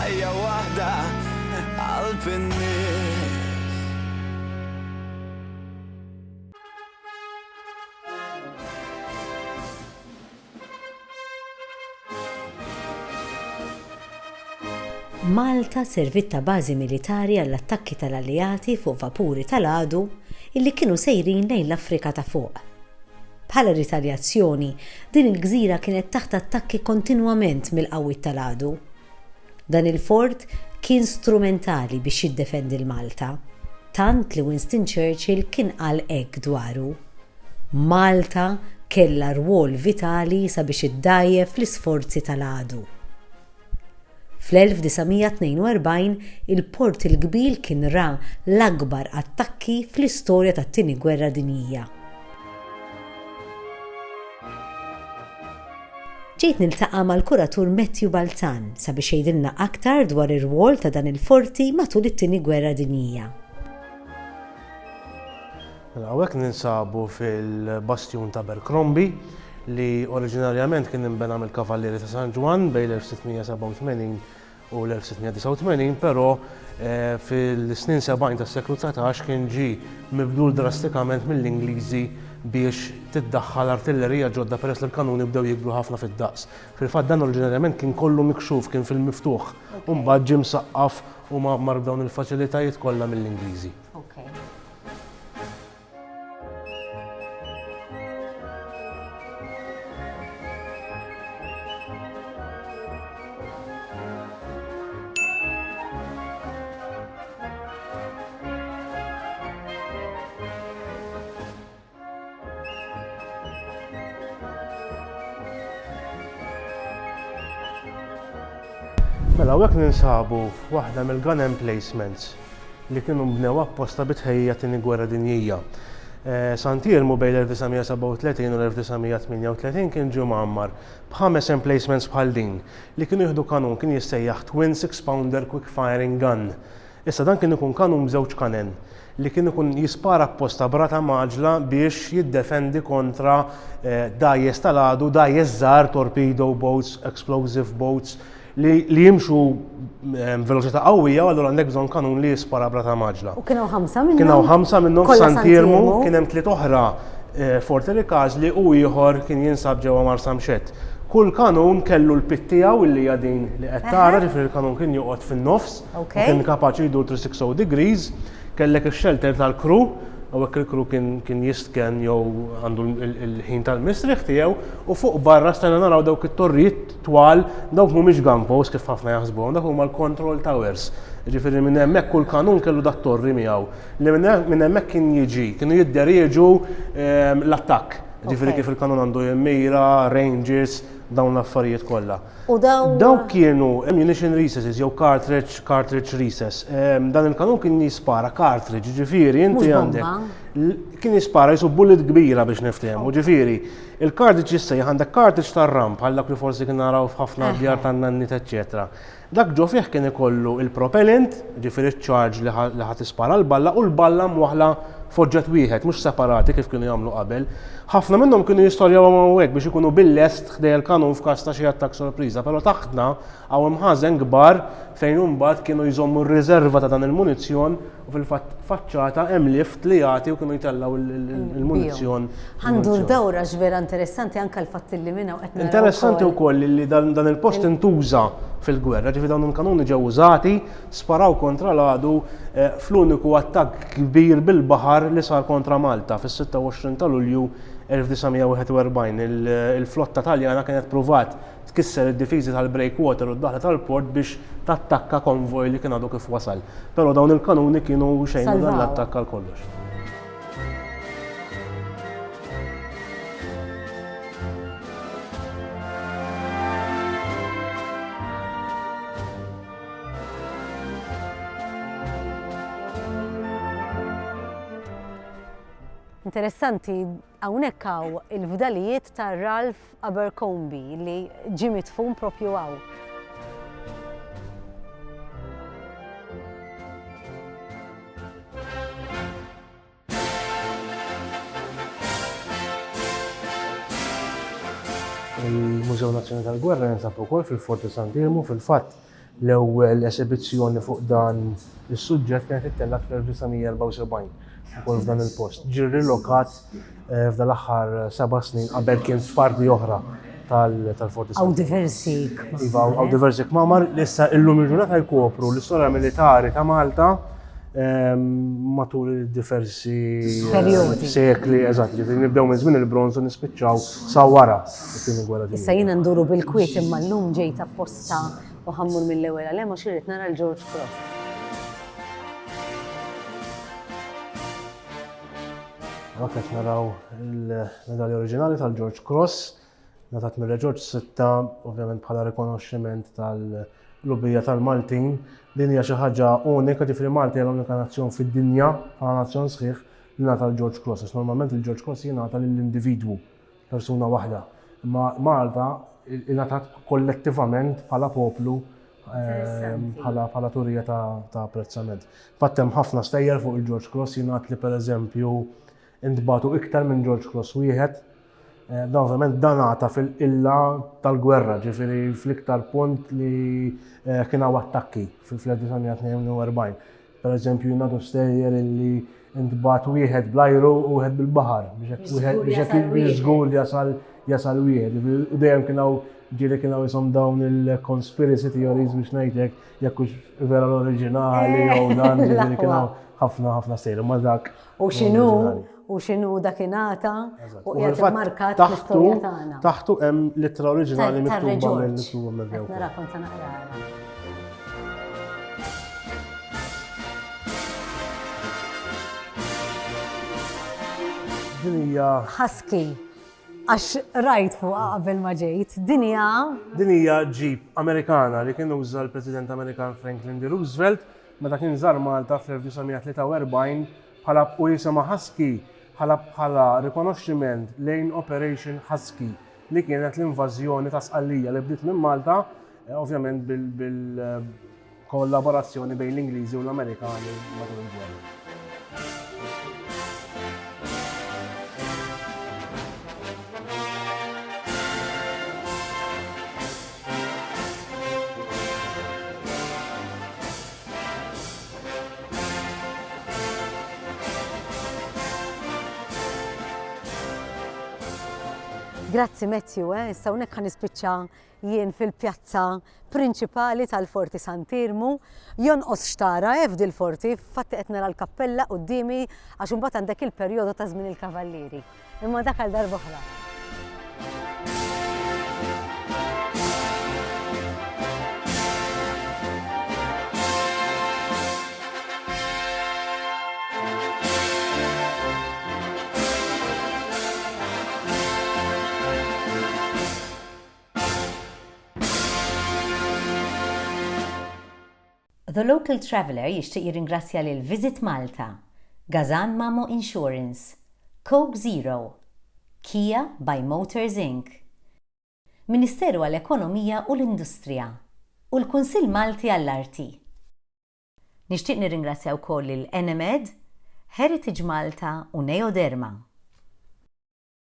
ħajja waħda qalb in-nies. Malta servit ta' bażi militari għall-attakki tal-Alleati fuq vapuri tal-għadu illi kienu sejrin lejn l-Afrika ta' fuq. Bħala ritaljazzjoni, din il-gżira kienet taħt attakki kontinwament mill-qawwiet tal-għadu. Dan il-fort kien strumentali biex jiddefendi l-Malta, tant li Winston Churchill kien qal hekk dwaru. Malta kellha rwol vitali sabiex iddajjef l-isforzi tal-għadu. Fl-1942 il-port il-kbir kien ra l-akbar attakki fl-istorja tat-Tieni Gwerra Dinjija. Ġejt niltaqa' mal-kuratur Matthew Balzan sabiex jgħidilna aktar dwar ir-rwol ta' dan il-forti matul it-Tieni Gwerra Dinjija. Hawnhekk ninsabu fil-Bastjun ta' Abercrombie li oriġinarjament kien inbena mill-Kavallieri ta' San Ġwan bejn l-1687 u l-1689, però fil-snin 70 tas-seklu 19 kien ġie mibdul drastikament mill-Ingliżi biex tiddaħħal artillerija ġodda peress li l-kanuni bdew jikbru ħafna fid-daqs. Fil-fatt dan oriġinarjament kien kollu mikxuf, kien fil-miftuħ, u mbagħad ġie msaqqaf u mar dawn il-faċilitajiet kollha mill-Ingliżi. Mela, hawnhekk ninsabu f'waħda mill-gun emplacements li kienu mbnew apposta bitħejja Tieni Gwerra Dinjija. Sant'Elmo bejn l-1937 u l-1938 kien ġie mgħammar b'5 emplacements bħal din li kienu jieħdu kanun kien jissejjaħ Twin 6-pounder quick firing gun. Issa dan kien ikun kanun b'żewġ kanen li kien ikun jispara apposta brata maġla biex jiddefendi kontra dajjes tal-għadu, dajjes żgħar, torpedo boats, explosive boats, li jimxu veloċità qawwija u allura għandek bżonn kanun li jispara brata maġla. U kienu 5 minnhom? Kienu 5 minnhom f'Sant'Elmo, kien hemm 3 oħra Forti Ricasli u ieħor kien jinsab ġewwa Marsamxett. Kull kanun kellu l-pitt tiegħu illi hija din li qed tara, ġifieri l-kanun kien joqgħod fin-nofs, kien kapaċi jdur 360 degrees, kellek ix-shelter tal-crew, u hekk il-crew kien jisken jew għandu l-ħin tal-misriħ tiegħu u fuq barra stajna naraw dawk it-torrijiet twal, dawk mhumiex gun posts kif ħafna jaħsbuhom, dawk huma l-control towers. Ġifieri minn hemmhekk kull kanun kellu dak torri miegħu. Li minn hemmhekk kienu jidderieġu l-attakk. Ġifieri kif il-kanun għandu jemmira, ranges, dawn l-affarijiet kollha. U Dawk kienu ammunition recesses jew cartridge recess. Dan il-kanun kien jispara cartridge, ġifieri inti għandek kien jispara jisu bullet kbira biex niftehmu. Ġifieri il-cartridge jissejjaħ għandek cartridge tar-ramp bħal dak li forsi kien naraw f'ħafna djar tan-nannit eċċetera. Dak ġo fih kien ikollu il-propellant, ġifieri ċ-charge li ħadd ispara l-balla u l-balla mwaħla foġġet wieħed, mhux separati kif kienu jagħmlu qabel. Ħafna minnhom kienu jistorjaw hawnhekk biex ikunu bil-lest ħdejja l-kanun f'każ ta xi attakk sorpriża, però taħtna hawn ħażen kbar fejn imbagħad kienu jżommu r-riserva ta' dan il-munizzjon u fil-faċċata hemm lift li jagħti u kienu jtellgħu il-munizzjon. Għandu dawra ġvera interessanti anke l-fatt li minna qed naraw. Interessanti wkoll li dan il-post intuża fil-gwerra, ġifieri dawn il-kanuni ġew użati, sparaw kontra l-għadu fl-uniku attakk kbir bil-baħar li sar kontra Malta fis-26 ta' Lulju 1941. Il-flotta Taljana kienet pruvat tkisser id-difiżi tal-breakwater u d-daħla tal-port biex tattakka konvoj li kien għadu kif wasal. Però dawn il-kanuni kienu xejn dan l-attakk għal kollox. Interessanti, hawnhekk hawn il-fdalijiet ta' Ralph Abercrombie li ġie mitfun proprju hawn. Il-Mużew Nazzjonali tal-Gwerra jinsab ukoll fil-Fort ta' Sant'Elmo, fil-fatt l-ewwel esibizzjoni fuq dan is-suġġett kienet ittellaq fl-1974 ukoll f'dan il-post. Ġie rilokat f'dan l-aħħar 7 snin qabel kien f'parti oħra tal-Forti Għaw diversi Iva, għaw diversi kmamar, issa illum il-ġurnata jkopru l-istoria militari ta' Malta matul diversi sekli, eżatt, ġifieri nibdew minn żmien il-bronż u nispiċċaw sa wara it-tieni gwerra dinjija. Issa jiena nduru bil-Kwiet imma llum ġejt apposta u ħammur mill-ewwel għalhemm għax irid nara l-George Cross. Għak qed naraw il-medalja oriġinali tal-George Cross, ngħatat mir-George VI, ovvjament bħala rikonoxximent tal-lubija tal-Maltin. Din hija xi ħaġa unika, ġifieri Malta hija l-unika nazzjon fid-dinja bħala nazzjon sħiħ li ngħata l-George Cross. Għax normalment il-George Cross jingħata lill-individwu, persuna waħda. Imma Malta ingħatat kollettivament bħala poplu bħala turija ta' apprezzament. Fatt hemm ħafna stejjer fuq il-George Cross jingħat li pereżempju intbagħtu iktar minn George Cross wieħed. Da ovvjament dan għata fil-illa tal-gwerra, ġifieri fl-iktar punt li kien hawn attakki fil-1942. Pereżempju jingħatu stejjer li intbagħat wieħed bl-ajru u wieħed bil-baħar biex żgur jasal wieħed. U dejjem kien hawn ġieli kien hawn isom dawn il-conspiracy theories biex ngħidlek jekk hux vera l-oriġinali jew dan ġifieri kien hawn ħafna stejjer ma dak. U x'inhu dakinata u qiegħed immarkat l-istorja tagħna. Taħtu hemm littra oriġinali miktuba mill-Rewka. Nara kont se naqraha. Din hija Husky, għax rajt fuq qabel ma ġejt, din hija Jeep Amerikana li kien uża l-President Amerikan Franklin D. Roosevelt meta kien żar Malta fl-1943 bħala u jisimha Husky bħala rikonoxximent lejn Operation Husky li kienet l-invażjoni ta' sqallija li bdiet minn Malta, ovvjament bil-kollaborazzjoni bejn l-Ingliżi u l-Amerikani matul il-gwerra. Grazzi Matthew, issa hawnhekk ħa nispiċċa jien fil-pjazza prinċipali tal-Forti Sant'Irmu, jonqos xtara f'dil forti fatti qed nara l-kappella qudiemi għax imbagħad għandek il-perjodu ta' żmien il-kavallieri. Imma dak għal darba oħra. The Local Traveller jixtieq jirringrazzja lil Visit Malta, Gazan Mamo Insurance, Coke Zero, Kia by Motors Inc., Ministeru għall-Ekonomija u l-Industrija u l-Kunsill Malti għall-Arti. Nixtieq nirringrazzja wkoll lil Enemed, Heritage Malta u Neoderma.